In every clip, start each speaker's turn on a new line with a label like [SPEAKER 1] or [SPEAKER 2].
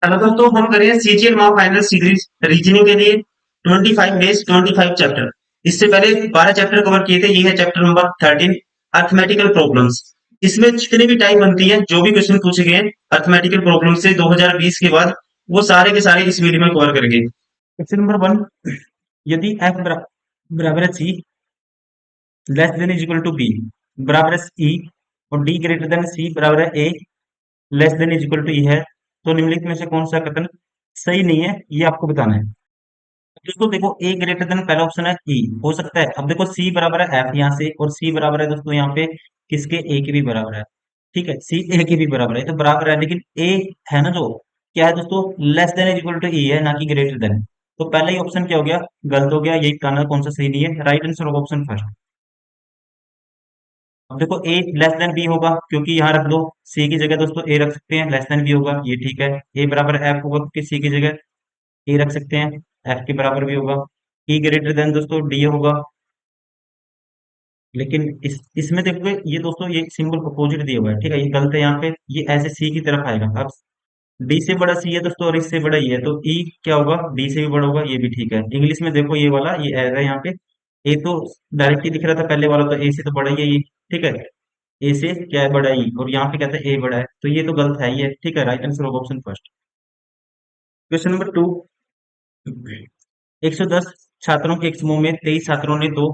[SPEAKER 1] Hello दोस्तों, हम करें सीजीएल माँ फाइनल सीरीज रीजनिंग के लिए 25 डेज 25 चैप्टर। इससे पहले 12 चैप्टर कवर किए थे। ये है चैप्टर नंबर 13, अर्थमेटिकल प्रॉब्लम्स। इसमें जितनी भी टाइप बनती है, जो भी क्वेश्चन पूछे गए अर्थमेटिकल प्रॉब्लम से 2020 के बाद, वो सारे के सारे इस वीडियो में कवर करेंगे। क्वेश्चन नंबर 1, यदि f बराबर है c less than is equal to b बराबर है e और d ग्रेटर देन c बराबर है a less than is equal to E है, तो निम्नलिखित में से कौन सा कथन सही नहीं है, ये आपको बताना है। दोस्तों देखो, ए ग्रेटर देन पहला ऑप्शन है ई, हो सकता है। अब देखो सी बराबर है एफ यहाँ से, और सी बराबर है दोस्तों यहाँ पे किसके, ए के भी बराबर है। ठीक है, सी ए के भी बराबर है, तो बराबर है, लेकिन ए है ना जो, क्या है दोस्तों, less than is equal to E है, ना कि ग्रेटर देन। तो पहला ही ऑप्शन क्या हो गया, गलत हो गया। यही बताना कौन सा सही नहीं है। राइट आंसर होगा ऑप्शन फर्स्ट। अब देखो, ए लेस देन बी होगा, क्योंकि यहाँ रख दो, सी की जगह दोस्तों ए रख सकते हैं, लेस देन बी होगा, ये ठीक है। ए बराबर एफ होगा, क्योंकि सी की जगह ए रख सकते हैं, एफ के बराबर भी होगा। ई ग्रेटर देन दोस्तों डी होगा, लेकिन इसमें देखोगे ये दोस्तों, ये सिंबल अपोजिट दिया हुआ है, ठीक है, ये गलत है यहाँ पे। ये ऐसे सी की तरफ आएगा। अब डी से बड़ा सी है दोस्तों, और इससे बड़ा ये है, तो ई क्या होगा, डी से भी बड़ा होगा, ये भी ठीक है। इंग्लिश में देखो, ये वाला ये एरर है यहाँ पे। ए तो डायरेक्ट ही दिख रहा था पहले वाला, तो ए से तो बड़ा ही है ये, ठीक है। ए से क्या है, बड़ा ई, और यहाँ पे कहते हैं ए बड़ा है, तो ये तो गलत है ही है, ठीक है। राइट आंसर होगा ऑप्शन फर्स्ट। क्वेश्चन नंबर 2, 110 छात्रों के एक समूह में 23 छात्रों ने दो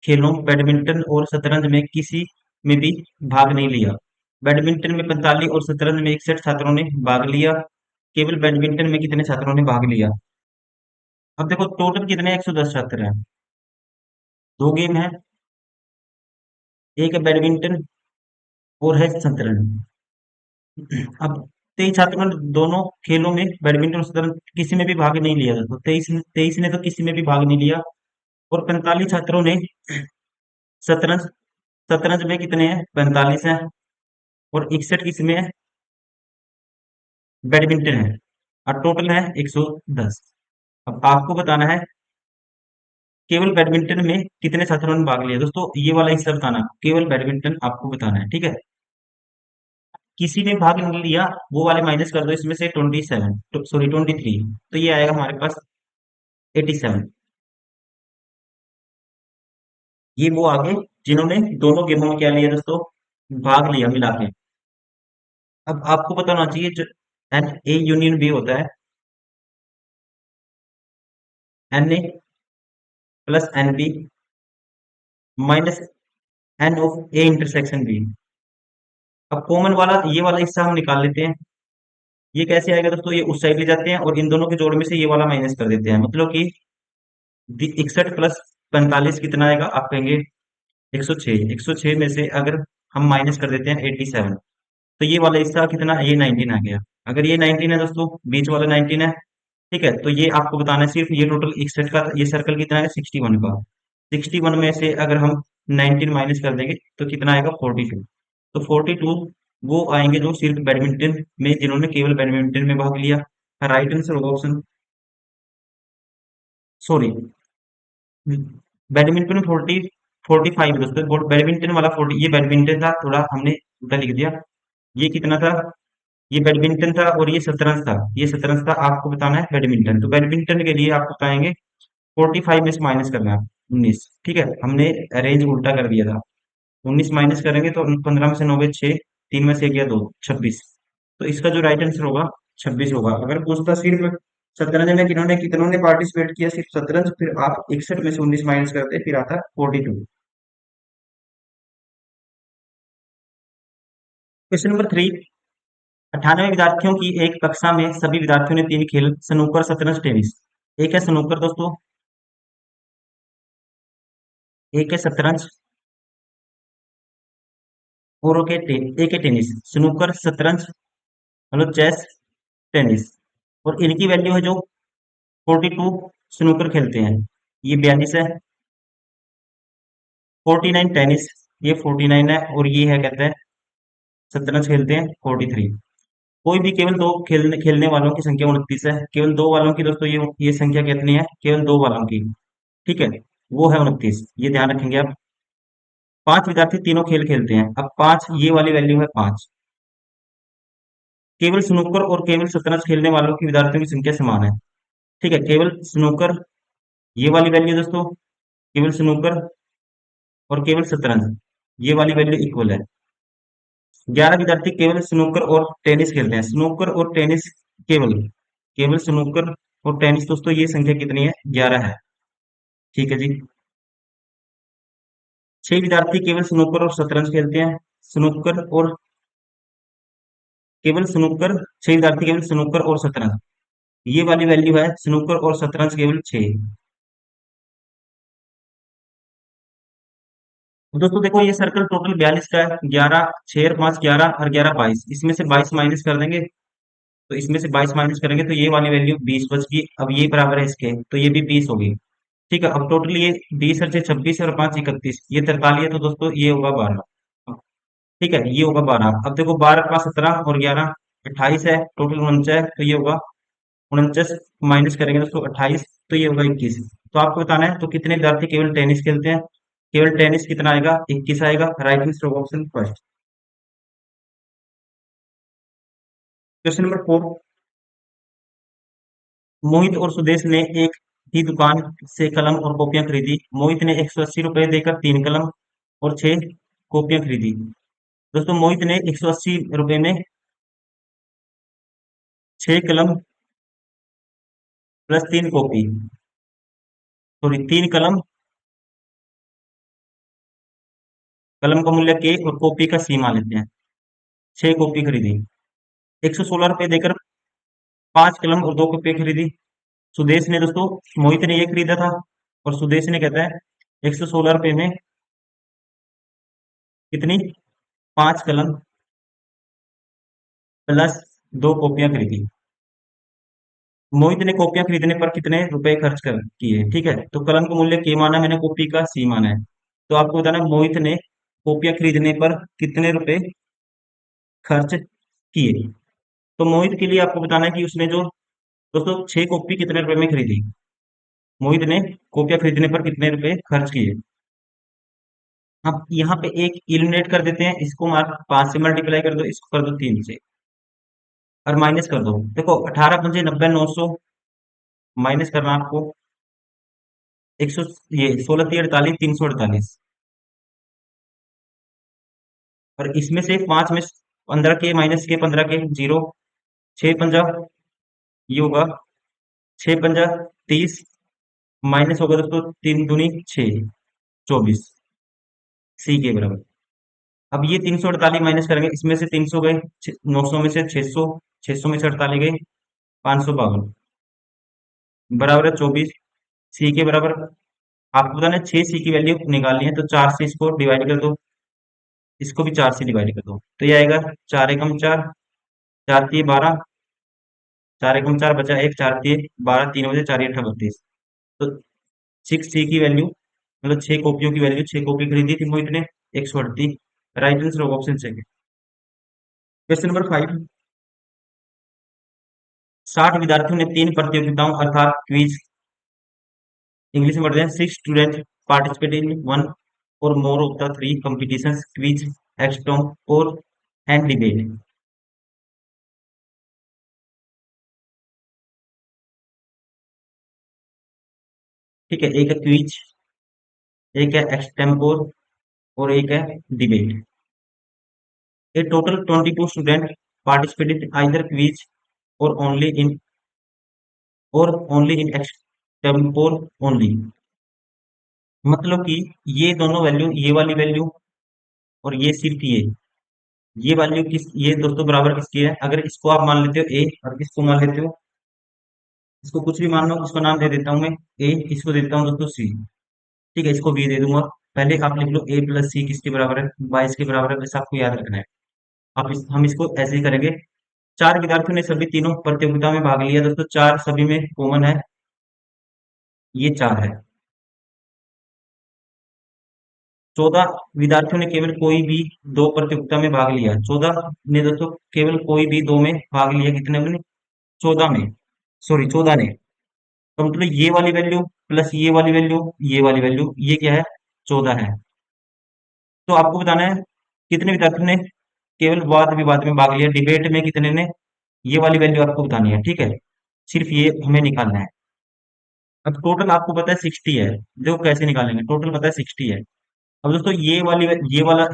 [SPEAKER 1] खेलों बैडमिंटन और शतरंज में किसी में भी भाग नहीं लिया। बैडमिंटन में 45 और शतरंज में 61 छात्रों ने भाग लिया। केवल बैडमिंटन में कितने छात्रों ने भाग लिया। अब देखो, टोटल कितने 110 छात्र हैं। दो गेम है, एक है बैडमिंटन और है शतरंज। अब 23 छात्रों ने दोनों खेलों में, बैडमिंटन और शतरंज, किसी में भी भाग नहीं लिया। तो 23 ने तो किसी में भी भाग नहीं लिया। और 45 छात्रों ने शतरंज, शतरंज में कितने हैं, 45 हैं। और 61 किस में है, बैडमिंटन है। और टोटल है 110। अब आपको बताना है केवल बैडमिंटन में कितने छात्रों ने भाग लिया। दोस्तों ये वाला हिस्सा बताना, केवल बैडमिंटन आपको बताना है, ठीक है। किसी ने भाग नहीं लिया, वो वाले माइनस कर दो इसमें से 27, सॉरी 23, तो ये आएगा हमारे पास 87। ये वो आगे जिन्होंने दोनों गेमों में क्या लिया दोस्तों, भाग लिया मिला के। अब आपको पता होना चाहिए, जो एन ए यूनियन बी होता है, n A plus n B minus n of A intersection B. अब कॉमन वाला ये वाला हिस्सा हम निकाल लेते हैं। ये कैसे आएगा दोस्तों, ये उस साइड ले जाते हैं और इन दोनों के जोड़ में से ये वाला माइनस कर देते हैं, मतलब कि 61 प्लस 45 कितना आएगा, आप कहेंगे 106। 106 में से अगर हम माइनस कर देते हैं 87, तो ये वाला हिस्सा कितना, ये 19 आ गया। अगर ये 19 है दोस्तों, बीच वाला 19 है, ठीक है, तो ये आपको बताना है सिर्फ, ये टोटल 61 का, ये सर्कल कितना है 61 का। 61 में से अगर हम 19 माइनस कर देंगे तो कितना आएगा 42। तो 42 वो आएंगे जो सिर्फ बैडमिंटन में, जिन्होंने केवल बैडमिंटन में भाग लिया। राइट आंसर होगा ऑप्शन, सॉरी, बैडमिंटन में 45 दोस्तों, बैडमिंटन वाला 40, ये बैडमिंटन था, थोड़ा हमने उल्टा लिख दिया। ये कितना था, ये बैडमिंटन था, और ये शतरंज था, ये शतरंज था। आपको बताना है बैडमिंटन, तो बैडमिंटन के लिए आपको बताएंगे 45 में से माइनस करना है 19, ठीक है। हमने अरेंज उल्टा कर दिया था। 19 माइनस करेंगे तो 15 में से 9 गए 6, 3 में से गया 2, 26। तो इसका जो राइट आंसर होगा 26 होगा। अगर पूछता सिर्फ शतरंज में किन्होंने कितनों ने पार्टिसिपेट किया, सिर्फ शतरंज, फिर आप 61 में से 19 माइनस करते, फिर आता 42। क्वेश्चन नंबर 3, 98 विद्यार्थियों की एक कक्षा में सभी विद्यार्थियों ने 3 खेल, स्नूकर, शतरंज, टेनिस। एक है स्नूकर दोस्तों, एक है शतरंज, और एक है टेनिस। स्नूकर, शतरंज, मतलब चेस, टेनिस। और इनकी वैल्यू है जो 42, स्नूकर खेलते हैं, ये 42 है। 49 टेनिस, ये 49 है। और ये है कहते हैं शतरंज खेलते हैं 43। कोई भी केवल दो खेलने खेलने वालों की संख्या 29 है। केवल दो वालों की दोस्तों ये संख्या कितनी है, केवल दो वालों की, ठीक है, वो है 29, ये ध्यान रखेंगे आप। 5 विद्यार्थी तीनों खेल खेलते हैं। अब 5, ये वाली वैल्यू है 5,
[SPEAKER 2] केवल स्नूकर और केवल शतरंज खेलने वालों की विद्यार्थियों की संख्या समान है। ठीक है, केवल स्नूकर, ये वाली वैल्यू दोस्तों, केवल स्नूकर और केवल शतरंज, ये वाली वैल्यू इक्वल है। 11 विद्यार्थी केवल स्नूकर और टेनिस खेलते हैं। स्नूकर और टेनिस, केवल केवल स्नूकर और टेनिस दोस्तों, ये संख्या कितनी है? 11 है। ठीक है जी। 6 विद्यार्थी केवल स्नूकर और शतरंज खेलते हैं। स्नूकर और केवल स्नूकर, 6 विद्यार्थी केवल स्नूकर और शतरंज, ये वाली वैल्यू है स्नूकर और शतरंज केवल 6। दोस्तों देखो, ये सर्कल टोटल 42 का है। 11, 6 और 5 11 और 11 22, इसमें से 22 माइनस कर देंगे, तो इसमें से 22 माइनस करेंगे तो ये वाली वैल्यू 20 बच गई। अब ये बराबर है इसके, तो ये भी 20 होगी। ठीक है, अब टोटल ये 20 और 6 26 और 5 31, ये 43 है, तो दोस्तों ये होगा 12। ठीक है, ये होगा 12। अब देखो 12 5 17 और 11 28 है, टोटल 49 है, तो ये होगा 49 माइनस करेंगे दोस्तों 28, तो ये होगा 21। तो आपको बताना है तो कितने विद्यार्थी केवल टेनिस खेलते हैं। केवल टेनिस कितना आएगा? 21 आएगा। Right answer option first. Question number 4, मोहित और सुदेश ने एक ही दुकान से कलम और कॉपियां खरीदी। मोहित ने 180 रुपए देकर 3 कलम और 6 कॉपियां खरीदी। दोस्तों मोहित ने 180 रुपए में 6 कलम प्लस 3 कॉपी, सॉरी 3 कलम, कलम का मूल्य के और कॉपी का सी मान लेते हैं, 6 कॉपी खरीदी। 116 रुपए देकर 5 कलम और 2 कॉपी खरीदी। सुदेश ने दोस्तों, मोहित ने ये खरीदा था और सुदेश ने कहता है 116 रुपए में कितनी? 5 कलम प्लस 2 कॉपियां खरीदी। मोहित ने कॉपियां खरीदने पर कितने रुपए खर्च कर किए? ठीक है, तो कलम का मूल्य के माना है, मैंने कॉपी का सी माना है। तो आपको बताना है मोहित ने कॉपियां खरीदने पर कितने रुपए खर्च किए। तो मोहित के लिए आपको बताना है कि उसने जो दोस्तों 6 कॉपी कितने रुपए में खरीदी। मोहित ने कॉपियां खरीदने पर कितने रुपए खर्च किए। अब यहाँ पे एक इलिमिनेट कर देते हैं, इसको मार 5 से मल्टीप्लाई कर दो, इसको कर दो 3 से और माइनस कर दो। देखो 18 पंजे 90 900, माइनस करना आपको 100, ये 16 3 48 348, और इसमें से 5 में 15 के माइनस के 15 के जीरो, 6 पंजा, ये होगा 6 पंजा 30, माइनस होगा दोस्तों 3 दूनी 6 24, सी के बराबर। अब ये 348 माइनस करेंगे, इसमें से 300 गए, 900 में से 600, 600 में से 48 गए, 552 बराबर है 24, सी के बराबर। आपको बताना है 6 सी की वैल्यू निकालनी है, तो 4 से इसको डिवाइड कर दो, इसको भी 4 से डिवाइड कर दो, तो ये आएगा 4 एकम 4, 4 3 12, 4 एकम 4 बचा 1, 4 3 12, 3 बजे 4 8 32। तो 6 सी की वैल्यू, मतलब 6 कॉपियों की वैल्यू, 6 कॉपी खरीदी थी मोहित ने, 138। Right answer option second. Question number 5, 60 विद्यार्थियों ने 3 प्रतियोगिताओं अर्थात क्विज, इंग्लिश में पढ़ते हैं, 6 स्टूडेंट पार्टिसिपेट इन वन और more of the 3 competitions, quiz, extempore और एंड डिबेट। ठीक है, एक है क्विज, एक है एक्सटेम्पोर और एक है debate. A total 22 students participated in either quiz or only in extempore only। मतलब कि ये दोनों वैल्यू, ये वाली वैल्यू और ये सिर्फ ये वैल्यू किस, ये दोस्तों बराबर किसकी है? अगर इसको आप मान लेते हो ए और इसको मान लेते हो, इसको कुछ भी मान लो, उसका नाम दे देता हूँ मैं ए, इसको दे देता हूँ दोस्तों सी। ठीक है, इसको बी दे दूंगा। पहले आप लिख लो ए प्लस सी किसके बराबर है? 22 के बराबर है, बस आपको याद रखना है। हम इसको ऐसे ही करेंगे। 4 विद्यार्थियों ने सभी तीनों प्रतियोगिता में भाग लिया दोस्तों, 4 सभी में कॉमन है, ये 4 है। 14 विद्यार्थियों ने केवल कोई भी 2 प्रतियोगिता में भाग लिया। 14 ने दोस्तों केवल कोई भी 2 में भाग लिया, कितने में? 14 में, सॉरी 14 ने। तो मतलब ये वाली वैल्यू प्लस ये वाली वैल्यू, ये वाली वैल्यू, ये क्या है? 14 है। तो आपको बताना है कितने विद्यार्थियों ने केवल वाद विवाद में भाग लिया। डिबेट में कितने ने? ये वाली वैल्यू आपको बतानी है, ठीक है। सिर्फ ये हमें निकालना है। अब टोटल आपको पता है 60 है, देखो कैसे निकालेंगे, टोटल पता है 60 है। अब दोस्तों ये वाला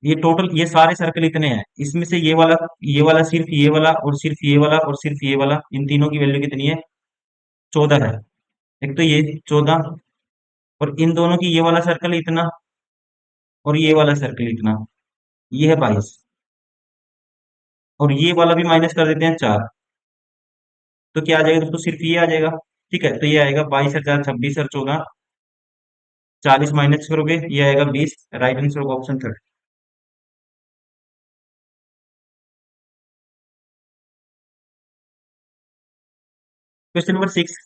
[SPEAKER 2] ये टोटल ये सारे सर्कल इतने हैं, इसमें से ये वाला सिर्फ ये वाला और सिर्फ ये वाला और सिर्फ ये वाला, इन तीनों की वैल्यू कितनी है? 14 है। एक तो ये 14, और इन दोनों की ये वाला सर्कल इतना और ये वाला सर्कल इतना, ये है 22। और ये वाला भी माइनस कर देते हैं 4, तो क्या आ जाएगा दोस्तों? सिर्फ ये आ जाएगा। ठीक है, तो ये आएगा 22 और 4 26 और 14 40 माइनस करोगे ये आएगा 20। राइट आंसर होगा ऑप्शन थर्ड। Question number 6।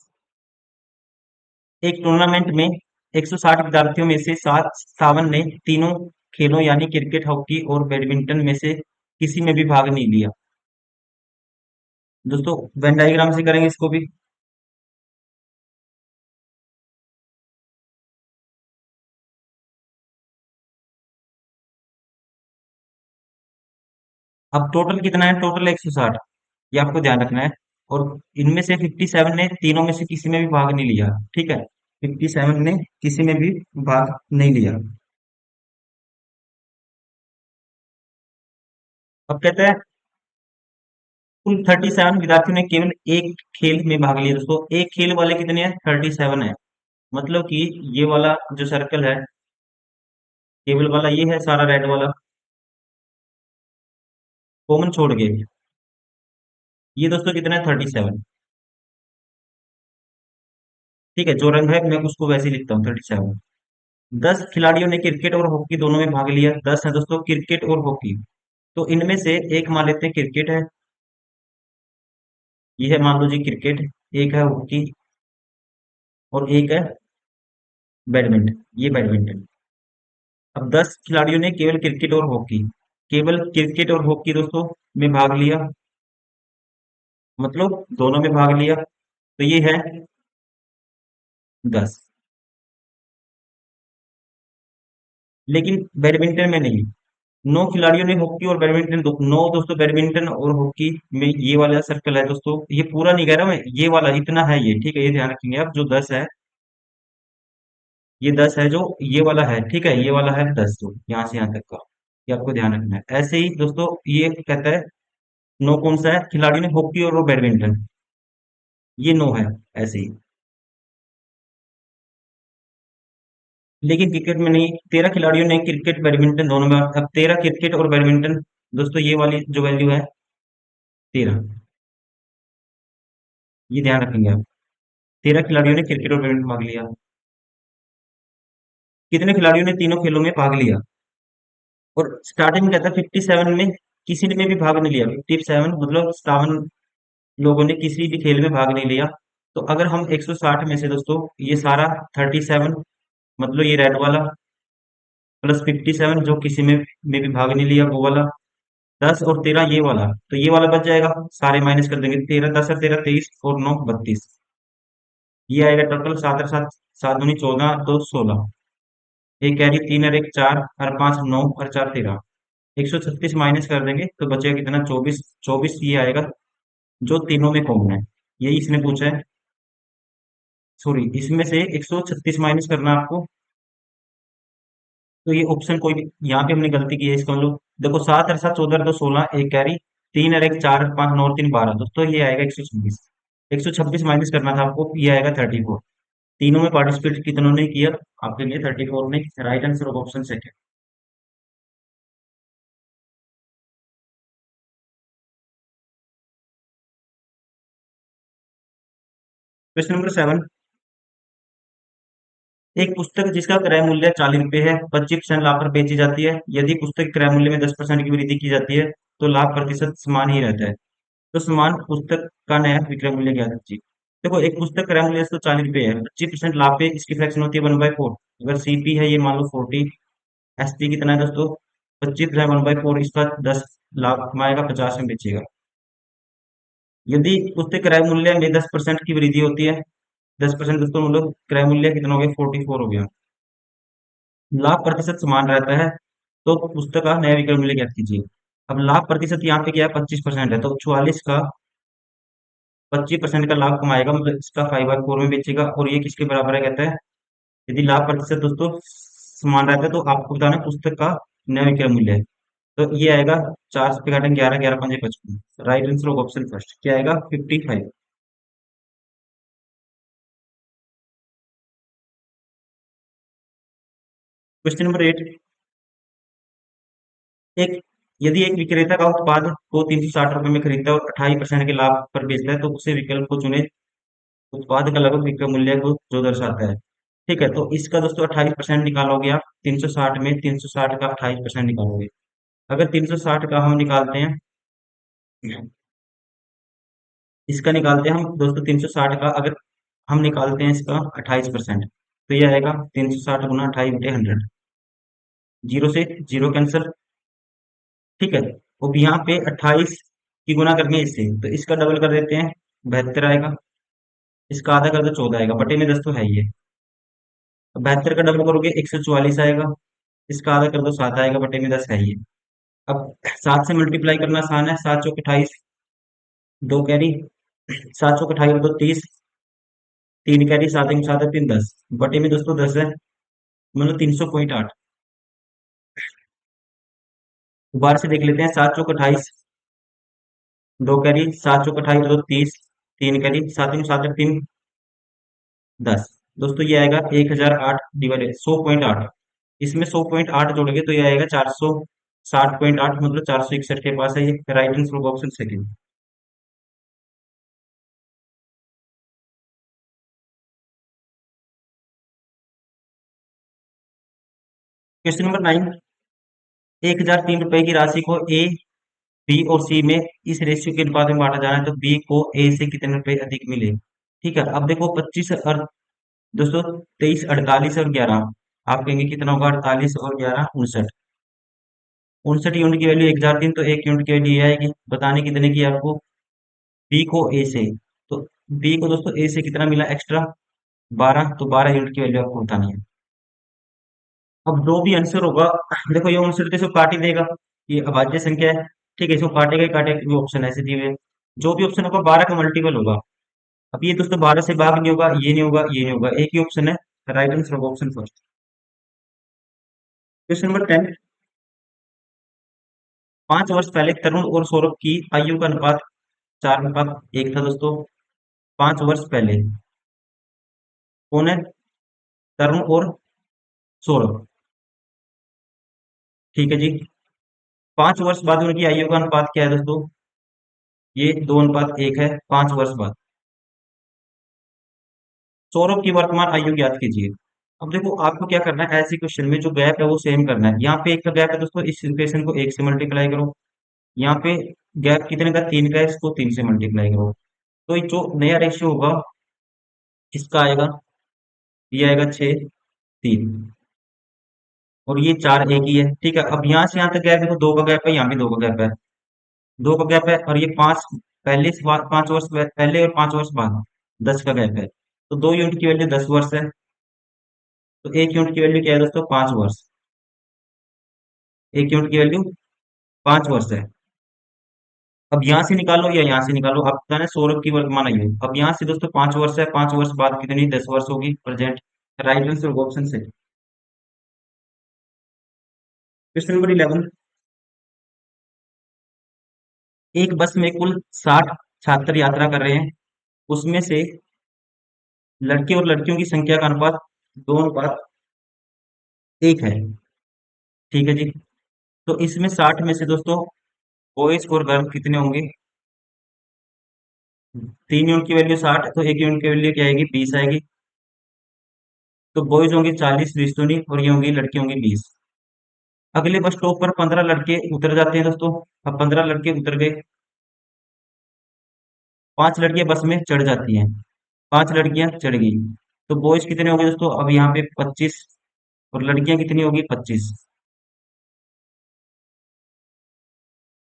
[SPEAKER 2] एक टूर्नामेंट में 160 विद्यार्थियों में से 57 ने तीनों खेलों यानी क्रिकेट, हॉकी और बैडमिंटन में से किसी में भी भाग नहीं लिया। दोस्तों वेन डायग्राम से करेंगे इसको भी। अब टोटल कितना है? टोटल 160, ये आपको ध्यान रखना है। और इनमें से 57 ने तीनों में से किसी में भी भाग नहीं लिया, ठीक है। 57 ने किसी में भी भाग नहीं लिया। अब कहते हैं कुल 37 विद्यार्थियों ने केवल एक खेल में भाग लिया। दोस्तों एक खेल वाले कितने हैं? 37 है। मतलब कि ये वाला जो सर्कल है, केवल वाला ये है सारा रेड वाला, कॉमन छोड़ के, ये दोस्तों कितना है? 37। ठीक है, जो रंग है मैं उसको वैसे ही लिखता हूँ 37। 10 खिलाड़ियों ने क्रिकेट और हॉकी दोनों में भाग लिया। 10 है दोस्तों क्रिकेट और हॉकी। तो इनमें से एक मान लेते हैं क्रिकेट है, ये है मान लो जी क्रिकेट, एक है हॉकी और एक है बैडमिंटन, ये बैडमिंटन। अब 10 खिलाड़ियों ने केवल क्रिकेट और हॉकी, केवल क्रिकेट और हॉकी दोस्तों में भाग लिया, मतलब दोनों में भाग लिया, तो ये है 10। लेकिन बैडमिंटन में नहीं। 9 खिलाड़ियों ने हॉकी और बैडमिंटन 9 दोस्तों बैडमिंटन और हॉकी में, ये वाला सर्कल है दोस्तों, ये पूरा नहीं कह रहा मैं, ये वाला इतना है ये, ठीक है, ये ध्यान रखेंगे आप। जो 10 है, ये 10 है जो ये वाला है, ठीक है, ये वाला है 10, जो यहाँ से यहाँ तक का, ये आपको ध्यान रखना है। ऐसे ही दोस्तों ये कहता है 9 कौन सा है? खिलाड़ियों ने हॉकी और वो बैडमिंटन, ये 9 है ऐसे ही। लेकिन क्रिकेट में नहीं, 13 खिलाड़ियों ने क्रिकेट बैडमिंटन दोनों में, अब 13 क्रिकेट और बैडमिंटन, दोस्तों ये वाली जो वैल्यू है 13, ये ध्यान रखेंगे आप। 13 खिलाड़ियों ने क्रिकेट और बैडमिंटन भाग लिया। कितने खिलाड़ियों ने तीनों खेलों में भाग लिया? और स्टार्टिंग में कहता है 57 में किसी ने में भी भाग नहीं लिया। 57 मतलब 57 लोगों ने किसी भी खेल में भाग नहीं लिया। तो अगर हम 160 में से दोस्तों ये सारा 37, मतलब ये रेड वाला, प्लस 57 जो किसी में भी भाग नहीं लिया वो वाला, 10 और 13 ये वाला, तो ये वाला बच जाएगा, सारे माइनस कर देंगे। 13 10 और 13 23 और 9 32, ये आएगा टोटल 7 और 7 7 दूनी 14 2 16, एक कैरी 3 और 1 4 और 5 9 और 4 13, 136 माइनस कर देंगे तो बचेगा कितना? 24। 24 ये आएगा जो तीनों में कॉमन है, यही इसने पूछा है। सॉरी, इसमें से 136 माइनस करना है आपको। तो ये ऑप्शन कोई भी, यहाँ पे हमने गलती की है, इसका मतलब देखो 7 और 7 14 2 16, एक कैरी 3 और 1 4 और 5 9 और 3 12, दोस्तों ये आएगा 126। 126 माइनस करना था आपको, ये आएगा 34। तीनों में पार्टिसिपेट कितनों ने किया? आपके लिए 34 ने। Right answer of option second. Question number 7। एक पुस्तक जिसका क्रय मूल्य 40 रुपए है 25% लाभ पर बेची जाती है, यदि पुस्तक क्रय मूल्य में 10% की वृद्धि की जाती है तो लाभ प्रतिशत समान ही रहता है। तो समान पुस्तक का नया विक्रय मूल्य क्या कीजिए? देखो एक पुस्तक क्रय मूल्य तो 40 रुपए है, 25% लाभ पे इसकी फ्रैक्शन होती है 1/4। अगर सीपी है ये मान लो 40, एसपी कितना है दोस्तों? 25 है 1/4, इसका 10 लाभ कमाएगा, 50 में बेचेगा। यदि पुस्तक क्रय मूल्य में 10% की वृद्धि होती है, 10% दोस्तों मतलब क्रय मूल्य कितना हो गया? 44 हो गया। लाभ प्रतिशत समान रहता है तो पुस्तक का नया विक्रय मूल्य ज्ञात कीजिए। अब लाभ प्रतिशत यहाँ पे क्या है, 25% है, तो 44 का 25% का लाभ कमाएगा, मतलब इसका 5/4 में बेचेगा। और ये किसके बराबर है, कहता है यदि लाभ प्रतिशत दोस्तों समान रहता है तो आपको बताना है पुस्तक का नया विक्रय मूल्य है। तो ये आएगा 4 से काटेंगे 11, 11 5 55। Right answer of option first क्या आएगा, 55। Question number 8। एक यदि एक विक्रेता का उत्पाद को 360 रुपए में खरीदता है और 28% के लाभ पर बेचता है, तो उसे विकल्प को चुने उत्पाद का लगभग विक्रय मूल्य को जो दर्शाता है। ठीक है, तो इसका दोस्तों 28% निकालोगे आप, 360 में 360 का 28% निकालोगे। अगर 360 का हम निकालते हैं, इसका निकालते हैं हम दोस्तों 360 का, अगर हम निकालते हैं इसका 28%, तो ये आएगा 360 गुना 28/100। जीरो से जीरो कैंसिल। ठीक है, अब यहाँ पे 28 की गुना करनी है इससे, तो इसका डबल कर देते हैं, 72 आएगा। इसका आधा कर दो, 14 आएगा, बटे में 10 तो है ही है। अब 72 का डबल करोगे 144 आएगा। इसका आधा कर दो, 7 आएगा, बटे में 10 है ही है। अब 7 से मल्टीप्लाई करना आसान है, 7 चौक 28, 2 कैरी, 7 चौक 28 दो 30, 3 कैरी, 7 एक 7 3 10, बटे में दोस्तों 10 है, मतलब 300.8। दोबारा से देख लेते हैं, 7 चौक 28, 2 कैरी, 7 चौक 28 दो 30, 3 कैरी, 7 एक 7 3 10। दोस्तों ये आएगा 1008 डिवाइडेड 100.8। इसमें 100.8 जोड़ोगे तो ये आएगा 460.8, मतलब 461 के पास है। ये right answer option second. Question number 9। 1003 रुपए की राशि को ए, बी और सी में इस रेशियो के अनुपात में बांटा जाना है, तो बी को ए से कितने रुपए अधिक मिले। ठीक है, अब देखो 25 और दोस्तों 23, 48 और 11, आप कहेंगे कितना होगा, 48 और 11 59। 59 यूनिट की वैल्यू 1003, तो 1 यूनिट की वैल्यू ये आएगी। बताने कितने की है आपको, बी को ए से, तो बी को दोस्तों ए से कितना मिला एक्स्ट्रा, 12, तो 12 यूनिट की वैल्यू आपको बतानी है। अब जो भी आंसर होगा, देखो ये 59 तो इसको काट ही देगा, ये अभाज्य संख्या है। ठीक है, इसको काटेगा ही काटेगा, ऑप्शन ऐसे दिए हुए हैं। जो भी ऑप्शन होगा 12 का मल्टीपल होगा। अब ये दोस्तों 12 से भाग नहीं होगा, ये नहीं होगा, ये नहीं होगा, एक ही ऑप्शन है। राइट आंसर होगा ऑप्शन फर्स्ट। Question number 10। 5 वर्ष पहले तरुण और सौरभ की आयु का अनुपात 4:1 था दोस्तों। 5 वर्ष पहले कौन है, तरुण और सौरभ। ठीक है जी, 5 वर्ष बाद उनकी आयु का अनुपात क्या है दोस्तों, ये 2:1 है 5 वर्ष बाद। सौरभ की वर्तमान आयु ज्ञात कीजिए। अब देखो आपको क्या करना है, ऐसे क्वेश्चन में जो गैप है वो सेम करना है। यहाँ पे 1 का गैप है दोस्तों, इस इक्वेशन को 1 से मल्टीप्लाई करो। यहाँ पे गैप कितने का, 3 का है, इसको 3 से मल्टीप्लाई करो। तो ये जो नया रेशियो होगा इसका आएगा, ये आएगा 6:3, और ये 4:1 ही है। ठीक है, अब यहाँ से यहाँ तक गैप देखो, 2 का गैप है, यहाँ भी 2 का गैप है, 2 का गैप है, और ये 5 पहले से 5 वर्ष पहले और 5 वर्ष बाद 10 का गैप है, तो 2 यूनिट की वैल्यू 10 वर्ष है। तो 1 यूनिट की वैल्यू क्या है दोस्तों, 5 वर्ष। 1 यूनिट की वैल्यू 5 वर्ष है। अब यहाँ से निकालो या यहाँ से निकालो, आप बताना सौरभ की वर्तमान आयु। अब यहाँ से दोस्तों 5 वर्ष है, 5 वर्ष बाद कितनी, 10 वर्ष होगी प्रेजेंट। राइट आंसर ऑप्शन से। Question number 11। एक बस में कुल 60 छात्र यात्रा कर रहे हैं, उसमें से लड़के और लड़कियों की संख्या का अनुपात 2:1 है। ठीक है जी, तो इसमें 60 में से दोस्तों बॉयज और गर्ल कितने होंगे, 3 यूनिट की वैल्यू 60, तो 1 यूनिट की वैल्यू क्या आएगी, 20 आएगी। तो बॉयज होंगे 40, 20 तो नहीं, और ये होंगी लड़की होंगी 20। अगले बस स्टॉप पर 15 लड़के उतर जाते हैं दोस्तों। अब 15 लड़के उतर गए, 5 लड़कियां बस में चढ़ जाती हैं, 5 लड़कियां चढ़ गई, तो बॉयज कितने हो गए दोस्तों, अब यहाँ पे 25, और लड़कियां कितनी होगी 25।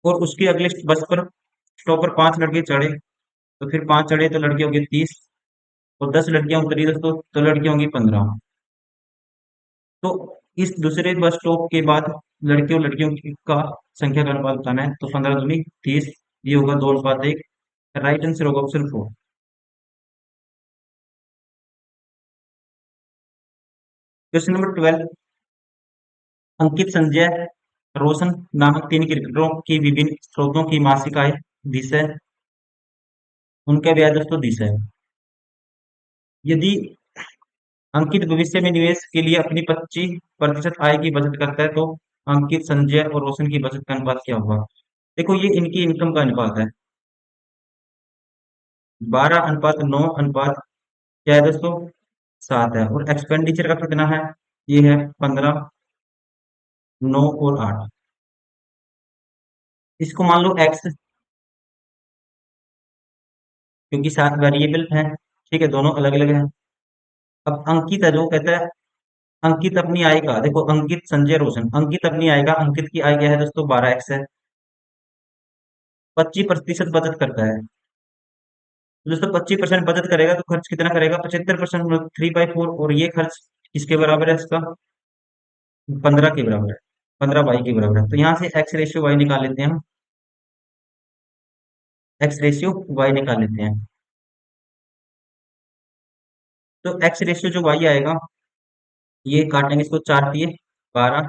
[SPEAKER 2] और उसके अगले बस पर स्टॉप पर 5 लड़के चढ़े, तो फिर 5 चढ़े तो लड़के होंगे 30, और 10 लड़कियां उतरी दोस्तों, तो लड़कियां होंगी 15। तो इस दूसरे बस स्टॉप के बाद लड़के और लड़कियों का संख्या का अनुपात बताना है। तो 15 दूनी 30, ये होगा 2:1। राइट आंसर होगा ऑप्शन 4। Question number 12। अंकित, संजय, रोशन नामक 3 क्रिकेटरों की विभिन्न स्रोतों की मासिक आय 20 है। उनका ब्याज दोस्तों 20 है। यदि अंकित भविष्य में निवेश के लिए अपनी 25% आय की बचत करता है, तो अंकित, संजय और रोशन की बचत का अनुपात क्या होगा? देखो, ये इनकी इनकम का अनुपात है। 12:9 क्या है दोस्तों? 7 है। और एक्सपेंडिचर का कितना है? ये है 15, 9 और 8। इसको मान लो एक्स, क्योंकि 7 वेरिएबल है। ठीक है, दोनों अलग अलग है। अब अंकित है जो कहता है अंकित अपनी आय का, देखो अंकित, संजय, रोशन, अंकित अपनी आय का, अंकित की आय क्या है दोस्तों? 12x है। 25% बचत करता है। तो दोस्तों 25% बचत करेगा तो खर्च कितना करेगा? 75%, मतलब 3/4। और ये खर्च किसके बराबर है इसका? 15 के बराबर है। 15 y के बराबर है। तो यहाँ से एक्स रेशियो वाई निकाल लेते हैं हम। एक्स रेशियो वाई निकाल लेते हैं। तो एक्स रेशियो जो वाई आएगा, ये काटेंगे इसको 4 दिए 12,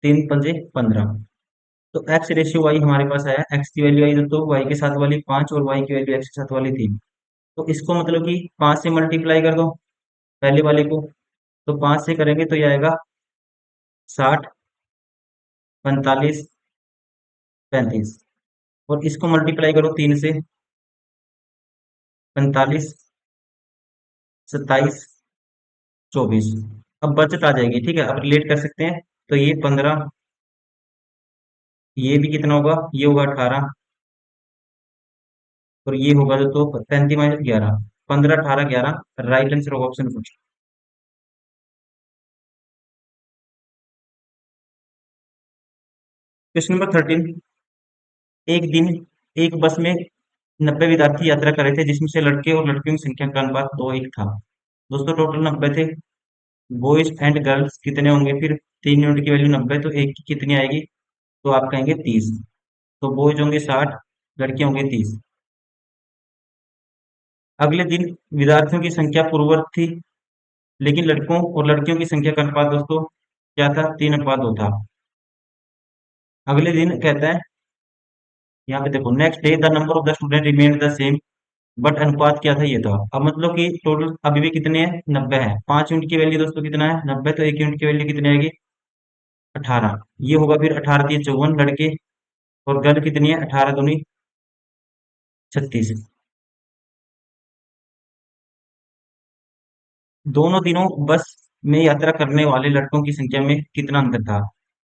[SPEAKER 2] 3 पंजे 15। तो एक्स रेशियो वाई हमारे पास आया। एक्स की वैल्यू आई दोस्तों वाई के साथ वाली 5 और वाई की वैल्यू एक्स के साथ वाली 3। तो इसको मतलब कि 5 से मल्टीप्लाई कर दो पहले वाले को। तो 5 से करेंगे तो ये आएगा 60, 45, 35। और इसको मल्टीप्लाई करो 3 से, 45, 27, 24। अब बचत आ जाएगी। ठीक है, अब रिलेट कर सकते हैं। तो ये 15, ये भी कितना होगा? ये होगा 18, और ये होगा तो 35 - 11, 15, 18, 11। राइट आंसर होगा ऑप्शन 4। Question number 13। एक दिन एक बस में 90 विद्यार्थी यात्रा कर रहे थे, जिसमें से लड़के और लड़कियों की संख्या का अनुपात 2:1 था। दोस्तों टोटल 90 थे। बॉयज एंड गर्ल्स कितने होंगे फिर? 3 यूनिट की वैल्यू 90, तो एक की कितनी आएगी? तो आप कहेंगे 30। तो बॉयज होंगे 60, लड़कियां होंगे 30। अगले दिन विद्यार्थियों की संख्या पूर्ववत थी, लेकिन लड़कों और लड़कियों की संख्या का अनुपात दोस्तों क्या था? 3:2 था। अगले दिन कहता है, यहाँ पे देखो, next day the number of the student remain the same, but अनुपात क्या था? ये था। अब मतलब कि टोटल अभी भी कितने हैं? 90 है। 5 यूनिट की वैल्यू दोस्तों कितना है? 90। तो 1 यूनिट की वैल्यू कितनी आएगी? 18। ये होगा फिर 18 दिए 54 लड़के, और गर्ल कितनी है? 18 दूनी 36। दोनों दिनों बस में यात्रा करने वाले लड़कों की संख्या में कितना अंतर था?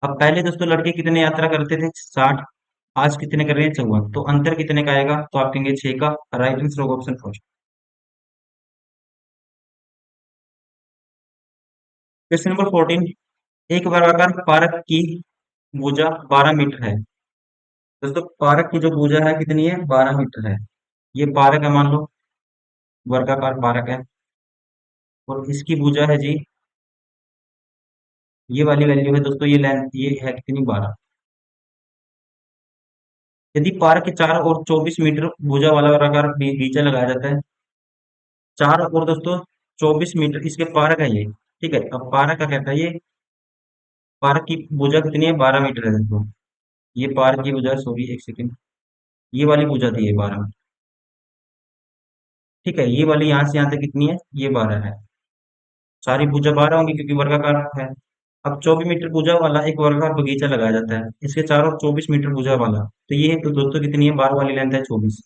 [SPEAKER 2] अब पहले दोस्तों लड़के कितने यात्रा करते थे? 60। आज कितने कर रहे हैं? 54। तो अंतर कितने का आएगा? तो आप कहेंगे 6 का। राइट आंसर होगा ऑप्शन 4। Question number 14। एक वर्गाकार पार्क की भुजा 12 मीटर है। दोस्तों पार्क की जो भुजा है कितनी है? 12 मीटर है। ये पार्क है मान लो, वर्गाकार पार्क है। और इसकी भुजा है जी, ये वाली वैल्यू है दोस्तों, ये लेंथ ये है कितनी? 12। यदि पार्क के चारों ओर 24 मीटर भुजा वाला वर्गाकार बगीचा लगाया जाता है, चारों ओर दोस्तों 24 मीटर इसके पार्क है ये। ठीक है, अब पार्क का कहता है ये, पार्क की भुजा कितनी है? 12 मीटर है दोस्तों। ये पार्क की भुजा, सॉरी एक सेकेंड, ये वाली भुजा थी ये 12। ठीक है, ये वाली यहाँ से यहाँ तक कितनी है? ये 12 है। सारी भुजा 12 होंगी क्योंकि वर्गाकार है। अब 24 मीटर भुजा वाला एक वर्गाकार बगीचा लगाया जाता है, इसके चारों 24 मीटर भुजा वाला। तो ये तो दोस्तों कितनी है? 12 वाली लेंथ है 24।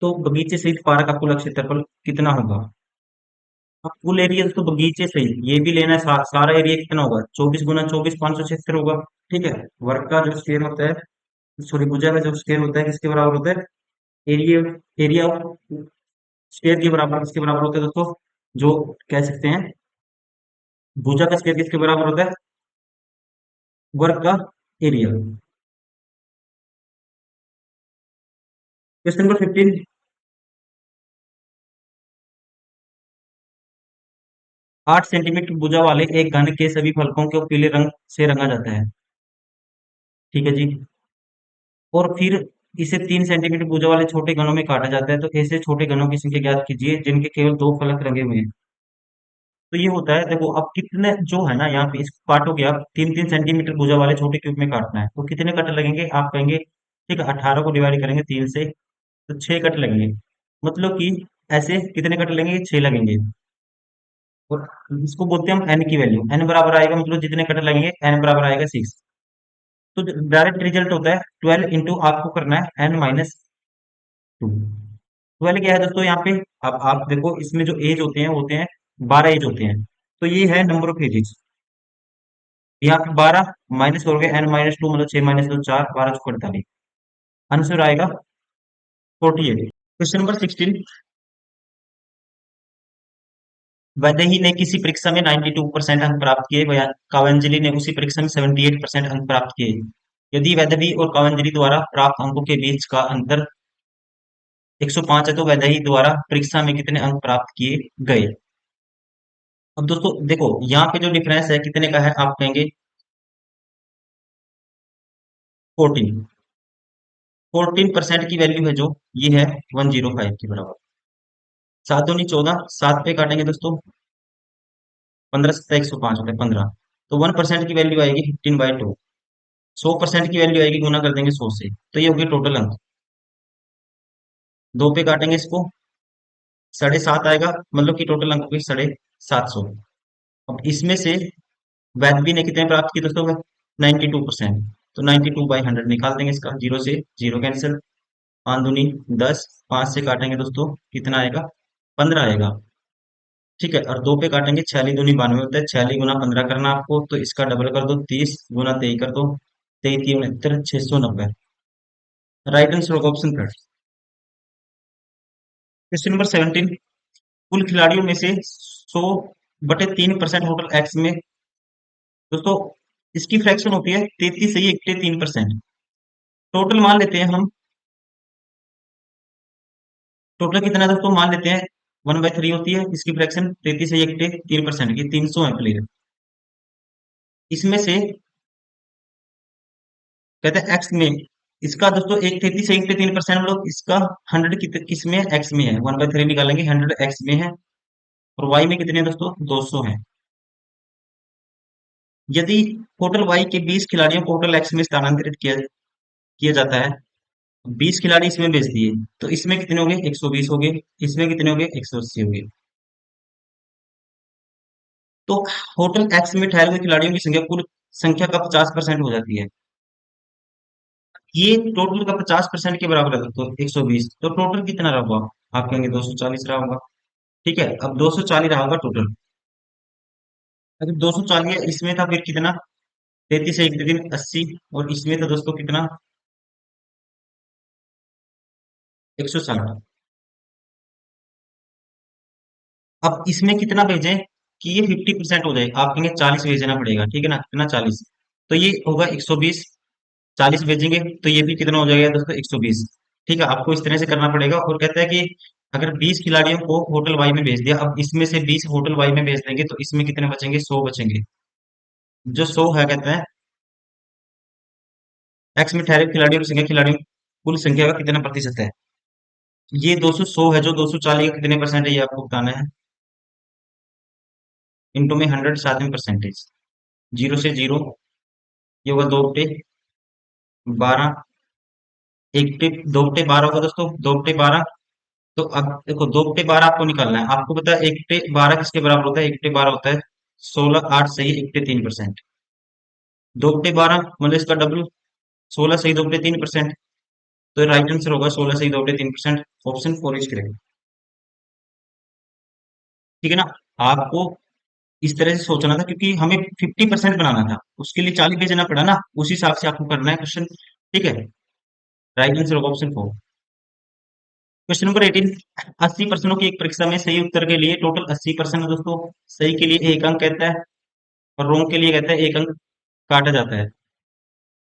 [SPEAKER 2] तो बगीचे सहित पार्क का कुल क्षेत्रफल कितना होगा? अब कुल एरिया दोस्तों बगीचे सहित ये भी लेना है, सारा एरिया कितना होगा? 24 × 24, 576 होगा। ठीक है, वर्ग का जो स्क्वायर होता है, सॉरी भुजा का जो स्क्वायर होता है किसके बराबर होता है? एरिया, एरिया स्क्वायर के बराबर किसके बराबर होता है दोस्तों? जो कह सकते हैं भुजा का स्क्वायर किसके बराबर होता है? वर्ग का एरिया। Question number 15। 8 सेंटीमीटर भुजा वाले एक घन के सभी फलकों को पीले रंग से रंगा जाता है। ठीक है जी। और फिर इसे 3 सेंटीमीटर भुजा वाले छोटे घनों में काटा जाता है। तो ऐसे छोटे घनों की संख्या ज्ञात कीजिए जिनके केवल 2 फलक रंगे हुए हैं। तो ये होता है, देखो अब कितने जो है ना, यहाँ पे इसको काटोगे आप, 3-3 सेंटीमीटर भुजा वाले छोटे क्यूब में काटना है। तो कितने कट लगेंगे आप कहेंगे, ठीक है, 18 को डिवाइड करेंगे 3 से तो 6 कट लगेंगे। मतलब कि ऐसे कितने कट लगेंगे, 6 लगेंगे। और इसको बोलते हैं हम एन की वैल्यू, एन बराबर आएगा मतलब जितने कट लगेंगे एन बराबर आएगा 6। तो डायरेक्ट रिजल्ट होता है 12 इंटू, आपको करना है n-2। 12 क्या है दोस्तों यहाँ पे, अब आप देखो इसमें जो एज होते हैं वो होते हैं 12 एज होते हैं। तो ये है नंबर ऑफ एजेस। यहाँ पे 12 माइनस करोगे n-2 मतलब 6 माइनस 2 4, 12 चौक 48। आंसर आएगा 48। Question number 16। वैदेही ने किसी परीक्षा में 92% अंक प्राप्त किए, काव्यांजलि ने उसी परीक्षा में 78% अंक प्राप्त किए। यदि वैदवी और काव्यांजलि द्वारा प्राप्त अंकों के बीच का अंतर 105 है तो वैदेही द्वारा परीक्षा में कितने अंक प्राप्त किए गए। अब दोस्तों देखो यहाँ पे जो डिफरेंस है कितने का है, आप कहेंगे 14। 14% की वैल्यू है जो, ये है 105 के बराबर। 7 दूनी 14, 7 पे काटेंगे दोस्तों 15 सत्ता 105 होता है 15। तो 1% की वैल्यू आएगी 15/2। 100% की वैल्यू आएगी, गुना कर देंगे 100 से, तो ये हो गया टोटल अंक। 2 पे काटेंगे इसको 7.5 आएगा, मतलब कि टोटल अंक हो गए 750। अब इसमें से वैदवी ने कितने प्राप्त किए दोस्तों, 92%। तो 92/100 निकाल देंगे, इसका जीरो से जीरो कैंसिल। 5 दूनी 10, 5 से काटेंगे दोस्तों कितना आएगा, 15 आएगा। ठीक है, और 2 पे काटेंगे 46 दूनी 92 होता है, 46 गुना 15 करना आपको, तो इसका डबल कर दो 30 गुना 23 कर दो, 23×3 690। राइट आंसर होगा ऑप्शन थर्ड। Question number 17। कुल खिलाड़ियों में से 100/3% होटल एक्स में, दोस्तों इसकी फ्रैक्शन होती है 33 सही 3%। टोटल मान लेते हैं हम, टोटल कितना है दोस्तों, मान लेते हैं 1/3 होती है इसकी फ्रैक्शन, 33 सही 3% की 300 है प्लेयर। इसमें से कहते हैं एक्स में, इसका दोस्तों एक 33 सही 3%, हम लोग इसका 100 किस में है, एक्स में है, 1/3 निकालेंगे, 100 एक्स में है। और वाई में कितने हैं दोस्तों, 200 है। यदि होटल वाई के 20 खिलाड़ियों को होटल एक्स में स्थानांतरित किया किया जाता है, 20 खिलाड़ी इसमें भेज दिए, तो इसमें कितने हो गए, 120 हो गए। इसमें कितने हो गए, 180 हो गए। तो होटल एक्स में ठहरे हुए खिलाड़ियों की संख्या कुल संख्या का 50% हो जाती है। ये टोटल का 50% के बराबर है दोस्तों 120। तो टोटल कितना रहा होगा, आप कहेंगे 240 रहा होगा। ठीक है, अब 240 रहा होगा टोटल। अगर 240 इसमें था फिर कितना, 33 से 1 दिन 80, और इसमें था दोस्तों कितना, 160। अब इसमें कितना भेजें कि ये 50% हो जाए, आप कहेंगे 40 भेजना पड़ेगा, ठीक है ना, कितना 40। तो ये होगा 120, 40 भेजेंगे तो ये भी कितना हो जाएगा दोस्तों 120। ठीक है, आपको इस तरह से करना पड़ेगा। और कहता है कि अगर 20 खिलाड़ियों को होटल वाई में भेज दिया, अब इसमें से 20 होटल वाई में भेज देंगे तो इसमें कितने बचेंगे, 100 बचेंगे। जो 100 है कहते हैं एक्स में ठहरे खिलाड़ियों की संख्या, खिलाड़ियों कुल संख्या का कितना प्रतिशत है। ये 200 है, जो 240 का कितने परसेंट है ये आपको बताना है। इंटू में 100 साथ में परसेंटेज, जीरो से जीरो, ये होगा 2/12। एक टिप 2/12 होगा दोस्तों, 2/12। तो अब देखो 2/12 आपको निकालना है, आपको पता है 1/12 किसके बराबर होता है, 1/12 होता है 16 8 सही 1/3%। 2/12 मतलब इसका डबल, 16 सही 2/3%। तो राइट आंसर होगा 16 सही 2/3%, ऑप्शन 4 इज करेक्ट। ठीक है ना, आपको इस तरह से सोचना था क्योंकि हमें 50% बनाना था, उसके लिए 40 भेजना पड़ा ना, उस हिसाब से आपको करना है क्वेश्चन। ठीक है, राइट आंसर होगा ऑप्शन 4। Question number 18। 80 प्रश्नों की एक परीक्षा में सही उत्तर के लिए टोटल 80% है दोस्तों। सही के लिए 1 अंक कहता है, और रॉन्ग के लिए कहता है 1 अंक काटा जाता है।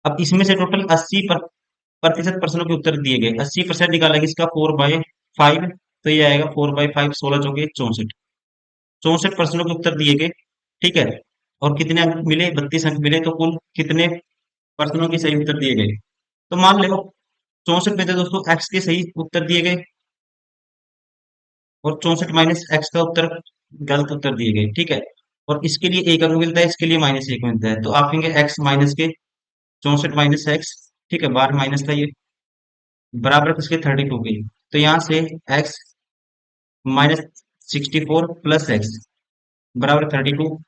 [SPEAKER 2] अब इसमें से टोटल 80% प्रश्नों के उत्तर दिए गए, 80% निकालेंगे इसका 4/5, तो ये आएगा 4/5, 16 चौके 64। 64 प्रश्नों के उत्तर दिए गए, ठीक है, और कितने अंक मिले, 32 अंक मिले, तो कुल कितने प्रश्नों के सही उत्तर दिए गए। तो मान लो 64 में से दोस्तों एक्स के सही उत्तर दिए गए और 64 माइनस एक्स का उत्तर गलत उत्तर दिए गए, ठीक है, और इसके लिए एक अंक मिलता है, इसके लिए माइनस एक मिलता है, तो आप कहेंगे एक्स माइनस के 64 माइनस एक्स, ठीक है, 12 माइनस था ये, बराबर किसके 32 के। तो यहाँ से एक्स माइनस 64 प्लस एक्स बराबर 32,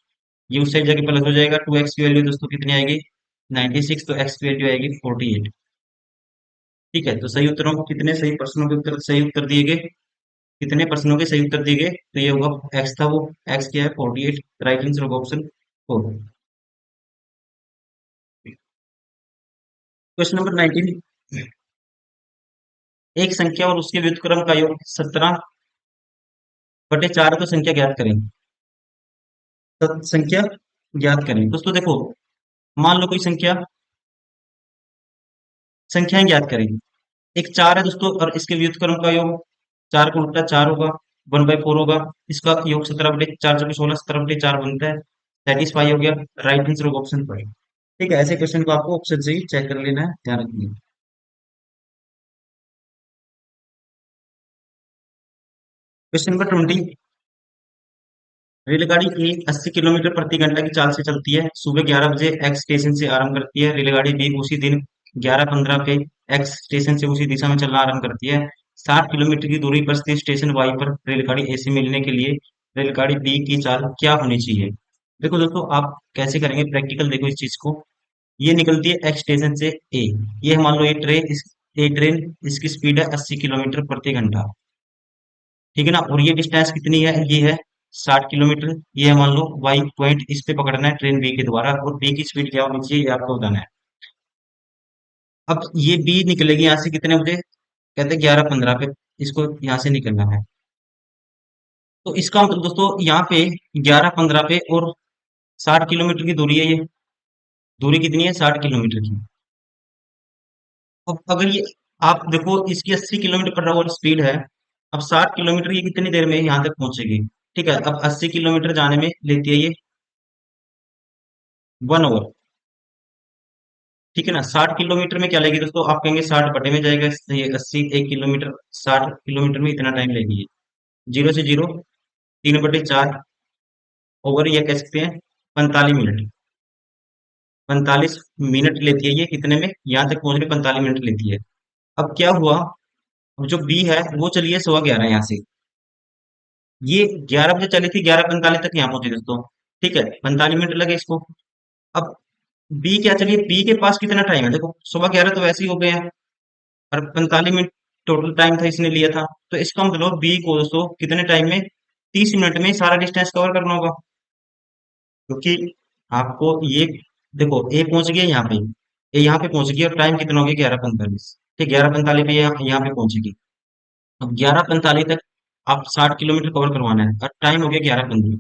[SPEAKER 2] ये उस साइड जाके प्लस हो जाएगा, 2x की वैल्यू दोस्तों कितनी आएगी 96, तो x की वैल्यू आएगी 48, ठीक है। तो सही उत्तरों को कितने सही प्रश्नों के उत्तर सही उत्तर दिए गए, कितने प्रश्नों के सही उत्तर दिए गए, तो ये होगा x था, वो x क्या है 48, राइट आंसर होगा ऑप्शन 4। क्वेश्चन नंबर 19, एक संख्या और उसके व्युत्क्रम का योग 17/4 तो संख्या ज्ञात करें। संख्या ज्ञात करें दोस्तों, देखो मान लो कोई संख्याएं ज्ञात करें। एक 4 है दोस्तों और इसके व्युत्क्रम का योग 4 का उल्टा 4 होगा, 1/4 होगा, इसका योग 17/4 जो कि 16 17/4 बनता है, सेटिस्फाई हो गया, राइट आंसर होगा ऑप्शन पर। ठीक है, ऐसे क्वेश्चन को आपको ऑप्शन से ही चेक कर लेना है, ध्यान रखिए। क्वेश्चन नंबर 20, रेलगाड़ी ए 80 किलोमीटर प्रति घंटा की चाल से चलती है, सुबह 11 बजे एक्स स्टेशन से आरंभ करती है, रेलगाड़ी बी उसी दिन 11:15 पे एक्स स्टेशन से उसी दिशा में चलना आरंभ करती है, 60 किलोमीटर की दूरी पर स्थित स्टेशन वाई पर रेलगाड़ी ए से मिलने के लिए रेलगाड़ी बी की चाल क्या होनी चाहिए। देखो दोस्तों, आप कैसे करेंगे प्रैक्टिकल, देखो इस चीज को, ये निकलती है एक्स स्टेशन से ए, ये मान लो ये ट्रेन इसकी स्पीड है 80 किलोमीटर प्रति घंटा, ठीक है ना, और ये डिस्टेंस कितनी है, ये है 60 किलोमीटर, ये है मान लो वाई पॉइंट, इस पे पकड़ना है ट्रेन बी के द्वारा, और बी की स्पीड क्या होनी चाहिए ये आपको बताना है। अब ये बी निकलेगी यहाँ से कितने बजे, कहते हैं 11:15 पे इसको यहाँ से निकलना है, तो इसका मतलब दोस्तों यहाँ पे 11:15 पे और 60 किलोमीटर की दूरी है, ये दूरी कितनी है 60 किलोमीटर की। अब अगर ये आप देखो इसकी 80 किलोमीटर पर आवर स्पीड है, अब 60 किलोमीटर ये कितनी देर में यहाँ तक पहुंचेगी, ठीक है, अब 80 किलोमीटर जाने में लेती है ये 1 आवर, ठीक है ना। 60 किलोमीटर में क्या लगेगी दोस्तों, आप कहेंगे 60 बटे में जाएगा, ये 80, 1 किलोमीटर 60 किलोमीटर में इतना टाइम लगेगी, जीरो से जीरो 3/4 ओवर, ये कह सकते हैं 45 मिनट, 45 मिनट लेती है ये कितने में यहाँ तक पहुंचने, 45 मिनट लेती है। अब क्या हुआ, अब जो बी है वो चली है 11:15 यहाँ से, ये 11 बजे चली थी, 11:45 तक यहाँ पहुंची दोस्तों, ठीक है, 45 मिनट लगे इसको। अब बी क्या चलिए, बी के पास कितना टाइम है, देखो 11:15 तो वैसे ही हो गए हैं, और 45 मिनट टोटल टाइम था इसने लिया था, तो इसका मतलब बी को दोस्तों कितने टाइम में, 30 मिनट में सारा डिस्टेंस कवर करना होगा, क्योंकि आपको ये देखो ए पहुंच गया यहाँ पे, ए यहाँ पे पहुंच गया और टाइम कितना हो गया 11:45, ठीक 11:45 पे यहाँ पे पहुंचेगी। अब 11:45 तक आप 60 किलोमीटर कवर करवाना है और टाइम हो गया 11:15,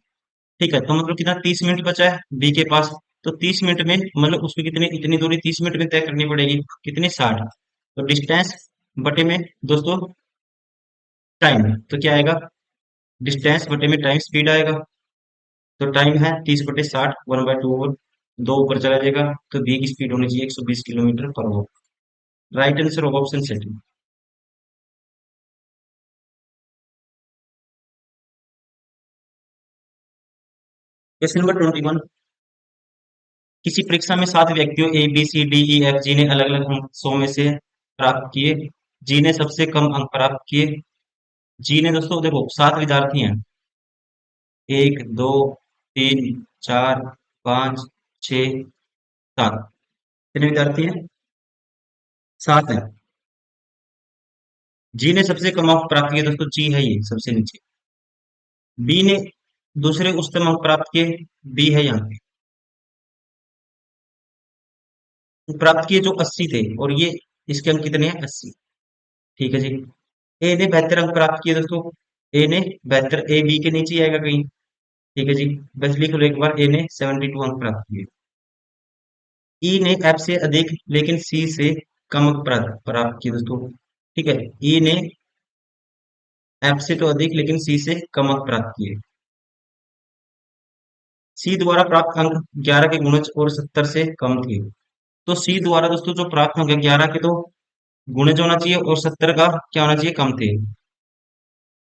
[SPEAKER 2] ठीक है, तो मतलब कितना 30 मिनट बचा है बी के पास, तो 30 मिनट में मतलब उसको कितनी इतनी दूरी 30 मिनट में तय करनी पड़ेगी, कितनी 60, तो डिस्टेंस बटे में दोस्तों टाइम, तो क्या आएगा, डिस्टेंस बटे में टाइम स्पीड आएगा, तो टाइम है 30/60, 1/2 ओवर, दो ऊपर चला जाएगा, तो बी की स्पीड होनी चाहिए 120 kilometre per hour, right answer होगा ऑप्शन सेकंड। क्वेश्चन नंबर 21, किसी परीक्षा में 7 व्यक्तियों A B C D E F G ने अलग अलग अंक 100 में से प्राप्त किए, जी ने सबसे कम अंक प्राप्त किए। जी ने दोस्तों देखो 7 विद्यार्थी हैं, 1 2 3 4 5 6 7, कितने विद्यार्थी हैं, 7 हैं। जी ने सबसे कम अंक प्राप्त किए दोस्तों, जी है ये सबसे नीचे, बी ने दूसरे उच्चतम अंक प्राप्त किए, बी है यहाँ पे, प्राप्त किए जो 80 थे, और ये इसके अंक कितने हैं 80, ठीक है जी। ए ने 72 अंक प्राप्त किए दोस्तों, ए ने 72, ए बी के नीचे ही आएगा कहीं, ठीक है जी, बस लिख लो एक बार, ए ने 72 अंक प्राप्त किए। ई ने एफ से अधिक लेकिन सी से कम अंक प्राप्त किए दोस्तों, ठीक है, ई ने एफ से तो अधिक लेकिन सी से कम अंक प्राप्त किए। सी द्वारा प्राप्त अंक 11 के गुणज और 70 से कम थे। तो सी द्वारा दोस्तों जो प्राप्त अंक है 11 के, तो गुणज होना चाहिए और 70 का क्या होना चाहिए, कम थे।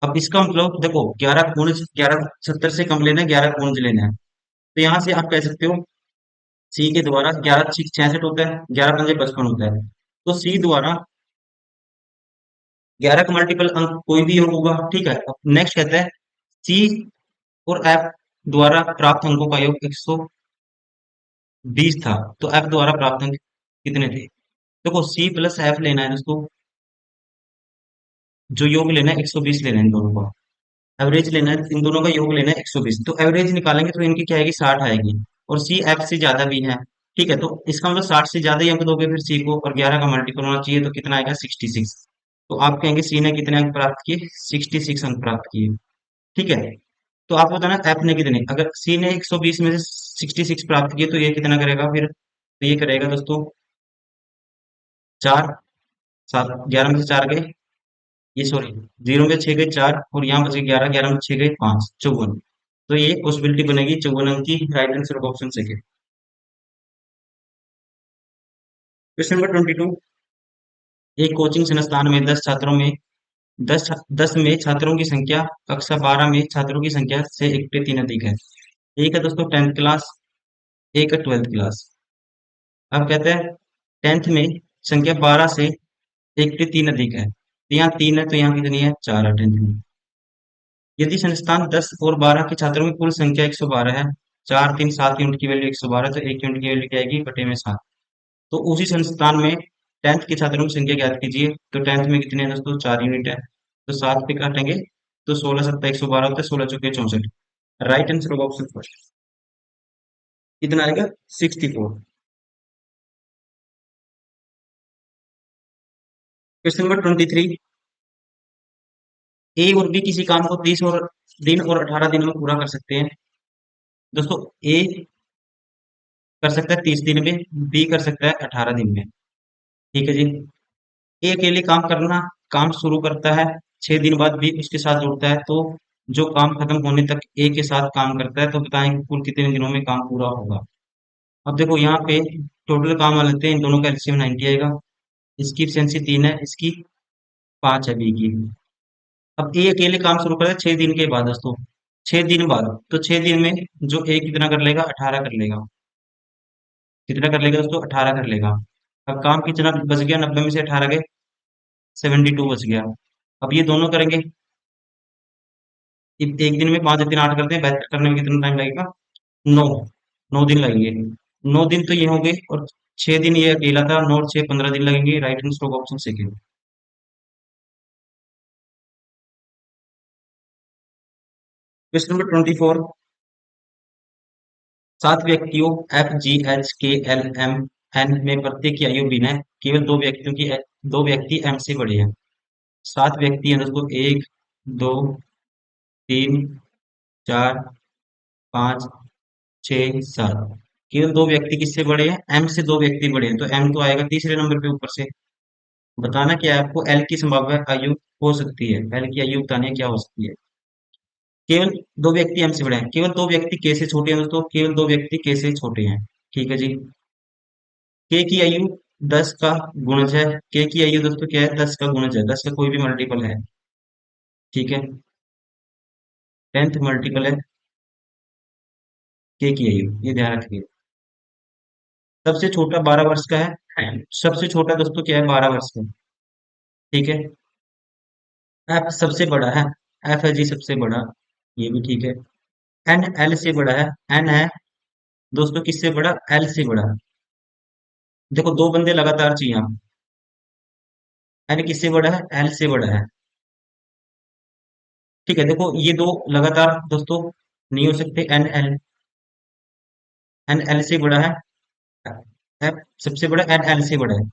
[SPEAKER 2] अब इसका मतलब देखो 11 गुणज, 11 70 से कम लेना है, 11 गुणज लेना है। तो यहाँ से आप कह सकते हो सी के द्वारा 11 66 होता है, 11 पंजे 55 होता है। तो सी द्वारा 11 का मल्टीपल अंक कोई भी होगा, ठीक है। अब नेक्स्ट कहता है सी और एफ द्वारा प्राप्त अंकों का योग 120 था, तो एफ द्वारा प्राप्त अंक कितने थे। देखो सी प्लस एफ लेना है दोस्तों, जो योग लेना है 120 लेना है इन दोनों का, एवरेज लेना है, इन दोनों का योग लेना है 120। तो एवरेज निकालेंगे तो इनकी क्या आएगी, 60 आएगी, और सी एफ से ज्यादा भी है, ठीक है। तो इसका मतलब 60 से ज्यादा ही अंक दोगे फिर सी को, और 11 का मल्टीपल होना चाहिए, तो कितना आएगा 66। तो आप कहेंगे सी ने कितने अंक प्राप्त किए, 66 अंक प्राप्त किए, ठीक है। तो आप बताना एफ ने कितने, अगर सी ने 120 में से 66 प्राप्त किए तो ये कितना करेगा फिर, तो ये करेगा दोस्तों 4, 7, 11 में से 4 गए, ये सॉरी 0 में 6 गए 4, और यहाँ बचे 11, 11 में 6 गए 5, 54। तो ये पॉसिबिलिटी बनेगी 54 अंक की, right answer of option second. Question number 22, एक कोचिंग संस्थान में 10 छात्रों में 10 में छात्रों की संख्या कक्षा 12 में छात्रों की संख्या से 1 पे 3 अधिक है। एक है दोस्तों 10th क्लास, एक है 12th क्लास। अब कहते हैं 10th में संख्या 12 से 1 पे 3 अधिक है, तो यहाँ 3 है, तो यहाँ कितनी है, 4 है 10th में। यदि संस्थान 10 और 12 के छात्रों की कुल संख्या 112 है, 4 3 7 यूनिट की वैल्यू 112, तो 1 यूनिट की वैल्यू क्या आएगी, बटे में 7। तो उसी संस्थान में 10th के छात्रों की संख्या ज्ञात कीजिए। तो 10th में कितने हैं दोस्तों, 4 यूनिट है, तो 7 पे काटेंगे तो 16 7 112 होता है, 16 चौके 64। राइट आंसर होगा ऑप्शन फर्स्ट, कितना आएगा 64। क्वेश्चन नंबर 23, ए और बी किसी काम को 30 और दिन और 18 दिन में पूरा कर सकते हैं। दोस्तों ए कर सकता है 30 दिन में, बी कर सकता है 18 दिन में, ठीक है जी। ए अकेले काम शुरू करता है, 6 दिन बाद बी उसके साथ जुड़ता है, तो जो काम खत्म होने तक ए के साथ काम करता है, तो बताएं कुल कितने दिनों में काम पूरा होगा। अब देखो यहाँ पे टोटल काम आ लेते हैं, इन दोनों का एलसीएम 90 आएगा, इसकी एफिशिएंसी 3 है, इसकी 5 है बी की। अब ए अकेले काम शुरू करता है 6 दिन के बाद दोस्तों, 6 दिन बाद, तो 6 दिन में जो ए कितना कर लेगा, 18 कर लेगा, कितना कर लेगा दोस्तों, 18 कर लेगा। अब काम कितना बच गया, 90 में से 18 गए, 72 बच गया। अब ये दोनों करेंगे, एक दिन में 5 3 8 करते हैं, 72 करने में कितना टाइम लगेगा, 9, 9 दिन लगेंगे। 9 दिन तो ये हो गए, और 6 दिन ये अकेला था, 9 और 6 15 दिन लगेंगे, राइट आंसर होगा ऑप्शन सेकेंड। क्वेश्चन नंबर 24, 7 व्यक्तियों एफ जी एच के एल एम एन में प्रत्येक की आयु भिन्न है, केवल दो व्यक्ति एम से बड़े हैं। 7 व्यक्ति हैं दोस्तों, 1 2 3 4 5 6 7, केवल 2 व्यक्ति किससे बड़े हैं, एम से 2 व्यक्ति बड़े हैं, तो एम तो आएगा तीसरे नंबर पे ऊपर से। बताना क्या है आपको, एल की संभाव्य आयु हो सकती है, एल की आयु बतानी है क्या हो सकती है। केवल 2 व्यक्ति एम से बड़े हैं, केवल 2 व्यक्ति के से छोटे हैं दोस्तों, केवल 2 व्यक्ति के से छोटे हैं, ठीक है जी। के की आयु 10 का गुणज है, के की आयु दोस्तों क्या है, 10 का गुणज है, 10 का कोई भी मल्टीपल है, ठीक है। 10th मल्टीपल है के की आयु, ये ध्यान रखिए। सबसे छोटा 12 वर्ष का है, सबसे छोटा दोस्तों क्या है, 12 वर्ष का, ठीक है। एफ सबसे बड़ा है, एफ है जी सबसे बड़ा, ये भी ठीक है। एन एल से बड़ा है, एन है दोस्तों किससे बड़ा, एल से बड़ा। देखो 2 बंदे लगातार चाहिए आप, एन किससे बड़ा है, एल से बड़ा है, ठीक है। देखो ये दो लगातार दोस्तों नहीं हो सकते, एन एल, एन एल से बड़ा है, एफ सबसे बड़ा, एन एल से बड़ा है,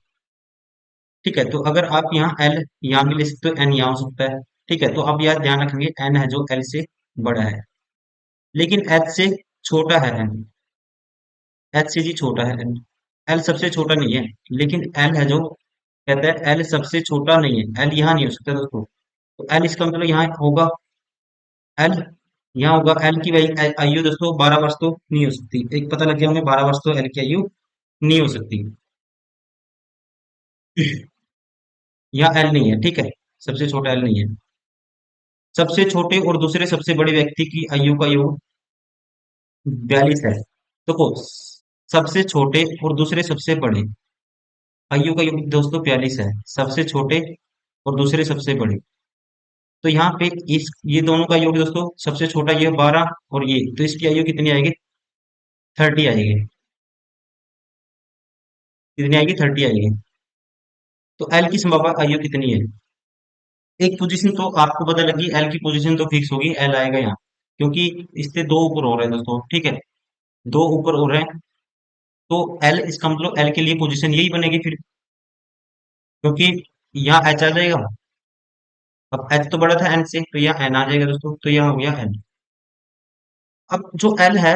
[SPEAKER 2] ठीक है। तो अगर आप यहाँ एल यहाँ भी ले सकते हो, एन यहाँ हो सकता है, ठीक है। तो आप याद ध्यान रखेंगे एन है जो एल से बड़ा है, लेकिन एच से छोटा है एन, एच से जी छोटा है एन, एल सबसे छोटा नहीं है, लेकिन एल है जो कहता है एल सबसे छोटा नहीं है, एल यहाँ नहीं हो सकता दोस्तों। तो एल इसका मतलब यहाँ होगा एल यहाँ होगा एल की आयु दोस्तों 12 वर्ष तो नहीं हो सकती, एक पता लग गया हमें 12 वर्ष तो एल की आयु नहीं हो सकती। यहाँ एल नहीं है, ठीक है, सबसे छोटा एल नहीं है। सबसे छोटे और दूसरे सबसे बड़े व्यक्ति की आयु का योग 42 है। देखो, सबसे छोटे और दूसरे सबसे बड़े आयु का योग दोस्तों 42 है, सबसे छोटे और दूसरे सबसे बड़े। तो यहाँ पे इस ये दोनों का योग दोस्तों, सबसे छोटा ये 12 और ये, तो इसकी आयु कितनी आएगी? 30 आएगी। कितनी आएगी? 30 आएगी। तो एल की संभावना आयु कितनी है? एक पोजीशन तो आपको पता लगी, एल की पोजीशन तो फिक्स होगी, एल आएगा यहाँ, क्योंकि इससे दो ऊपर हो रहे हैं दोस्तों, ठीक है, दो ऊपर हो रहे हैं, तो एल इसका मतलब एल के लिए पोजीशन यही बनेगी फिर, क्योंकि यहाँ एच आ जाएगा। अब एच तो बड़ा था एन से, तो यहाँ एन आ जाएगा दोस्तों, तो यहाँ हो गया एन। अब जो एल है,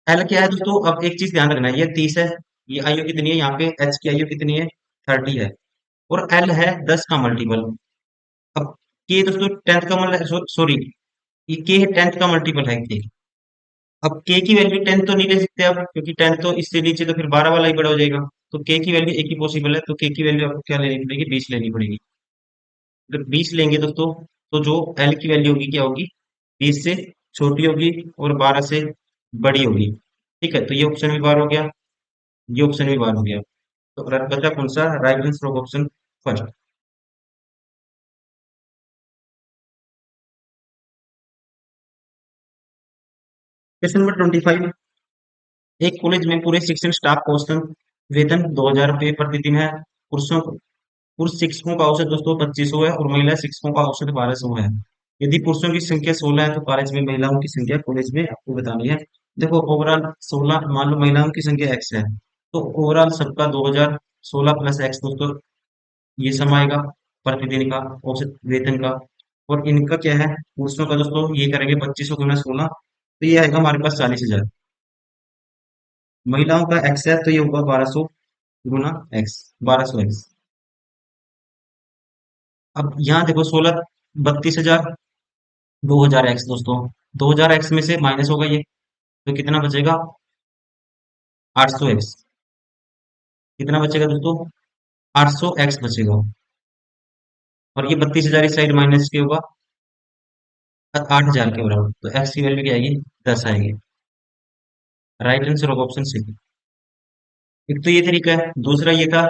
[SPEAKER 2] एल क्या है दोस्तों, अब एक चीज ध्यान रखना है, ये 30 है, ये आयु कितनी है यहाँ पे, एच की आयु कितनी है? 30 है, और एल है 10 का मल्टीपल। अब के दोस्तों 10th का मल्टीपल, सॉरी, ये के है 10th का मल्टीपल है के। अब के की वैल्यू 10 तो नहीं ले सकते आप, क्योंकि 10 तो इससे नीचे तो फिर 12 वाला ही बड़ा हो जाएगा। तो के की वैल्यू एक ही पॉसिबल है, तो के की वैल्यू आपको क्या लेनी पड़ेगी? 20 लेनी पड़ेगी। अगर 20 लेंगे दोस्तों, तो जो एल की वैल्यू होगी क्या होगी? 20 से छोटी होगी और 12 से बड़ी होगी। ठीक है, तो ये ऑप्शन भी बार हो गया, ये ऑप्शन भी बार हो गया। तो बचा कौन सा? Right answer option first. Question number 25। एक कॉलेज में पूरे शिक्षण स्टाफ का औसतन वेतन 2000 रुपये प्रतिदिन है। पुरुषों पुरुष शिक्षकों का औसत दोस्तों 2500 है और महिला शिक्षकों का औसत 1200 है। यदि पुरुषों की संख्या 16 है तो कॉलेज में महिलाओं की संख्या कॉलेज में आपको बतानी है। देखो, ओवरऑल 16, मान लो महिलाओं की संख्या x है, तो ओवरऑल सबका 2016 प्लस x दोस्तों, ये सम आएगा प्रतिदिन का औसत वेतन का। और इनका क्या है, पुरुषों का दोस्तों, ये करेंगे 2500 गुना 16, तो ये आएगा हमारे पास 40,000। महिलाओं का x है, तो ये होगा 1200 गुना x, 1200x। अब यहाँ देखो, 16, 32,000, 2000x दोस्तों, 2000x में से माइनस होगा ये, तो कितना बचेगा? 800x। कितना बचेगा दोस्तों? 800x बचेगा। और ये 32,000 इस साइड माइनस के होगा 8,000 के बराबर, तो x की वैल्यू क्या आएगी? 10 आएगी। राइट आंसर होगा ऑप्शन सी। एक तो ये तरीका है, दूसरा ये था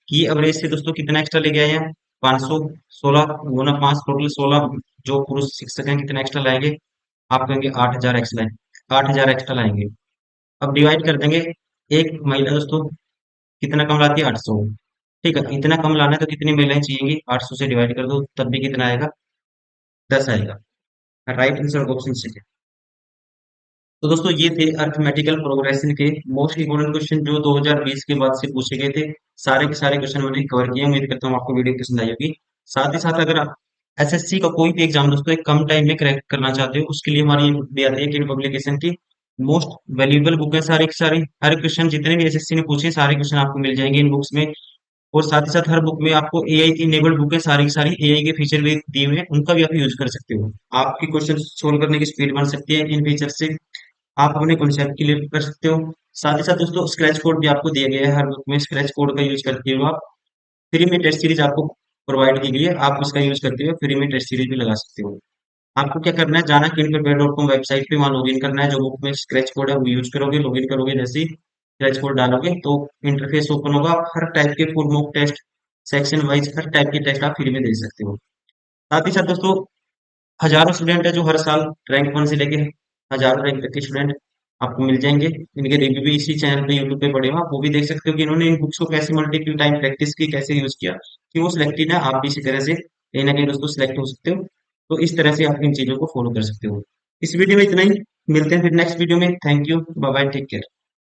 [SPEAKER 2] कि एवरेज से दोस्तों कितना एक्स्ट्रा लेके आए हैं? 500, 16 गुना 5, टोटल 16, जो पुरुष शिक्षक हैं कितना एक्स्ट्रा लाएंगे? आप कहेंगे 8,000 एक्स्ट्रा लाएंगे, 8,000 एक्स्ट्रा लाएंगे। अब डिवाइड कर देंगे, एक महिला दोस्तों कितना कम लाती है? 800। ठीक है, इतना कम लाना है तो कितनी महिलाएं चाहिएंगी? 800 से डिवाइड कर दो, तब भी कितना आएगा? 10 आएगा। राइट आंसर ऑप्शन सी है। तो दोस्तों ये थे अर्थमेटिकल प्रोग्रेशन के मोस्ट इंपोर्टेंट क्वेश्चन जो 2020 के बाद से पूछे गए थे। सारे के सारे क्वेश्चन मैंने कवर किए, उम्मीद करता हूँ आपको वीडियो पसंद आई होगी। साथ ही साथ अगर आप एसएससी का कोई भी एग्जाम दोस्तों एक कम टाइम में क्रैक करना चाहते हो, उसके लिए हमारी बुक भी आती है कि पब्लिकेशन की मोस्ट वैल्यूएबल बुक है सारी की सारी। हर क्वेश्चन जितने भी एसएससी ने पूछे सारे क्वेश्चन आपको मिल जाएंगे इन बुक्स में। और साथ ही साथ हर बुक में आपको एआई की इनेबल्ड बुक है, सारी की सारी एआई के फीचर भी दिए हुए हैं, उनका भी आप यूज कर सकते हो। आपकी क्वेश्चन सोल्व करने की स्पीड बढ़ सकती है इन फीचर से, आप अपने कॉन्सेप्ट क्लियर कर सकते हो। साथ ही साथ दोस्तों स्क्रैच कोड भी आपको दिया गया है हर बुक में, स्क्रैच कोड का यूज करते हो आप फ्री में टेस्ट सीरीज आपको प्रोवाइड की गई है, आप उसका यूज करते हुए फ्री में टेस्ट सीरीज भी लगा सकते हो। आपको क्या करना है, जाना किनप्रपेयर.com वेबसाइट पे, वहां लॉगिन करना है, जो बुक में स्क्रैच कोड है वो यूज करोगे, लॉगिन करोगे, जैसे ही स्क्रैच कोड डालोगे तो इंटरफेस ओपन होगा, आप हर टाइप के full mock test, section wise हर टाइप के टेस्ट आप फ्री में दे सकते हो। साथ ही साथ दोस्तों हजारों स्टूडेंट है जो हर साल रैंक 1 से लेके हजारों रैंक तक के स्टूडेंट आपको मिल जाएंगे। इनके रिव्यू भी इसी चैनल पे यूट्यूब पे पड़े हुए हैं, आप वो भी देख सकते हो कि इन्होंने इन बुक्स को कैसे मल्टीपल टाइम प्रैक्टिस की, कैसे यूज किया कि वो सिलेक्टेड है। आप भी इसी तरह से कहीं ना कहीं दोस्तों सिलेक्ट हो सकते हो। तो इस तरह से आप इन चीजों को फॉलो कर सकते हो। इस वीडियो में इतना ही, मिलते हैं फिर नेक्स्ट वीडियो में। Thank you, bye bye, take care.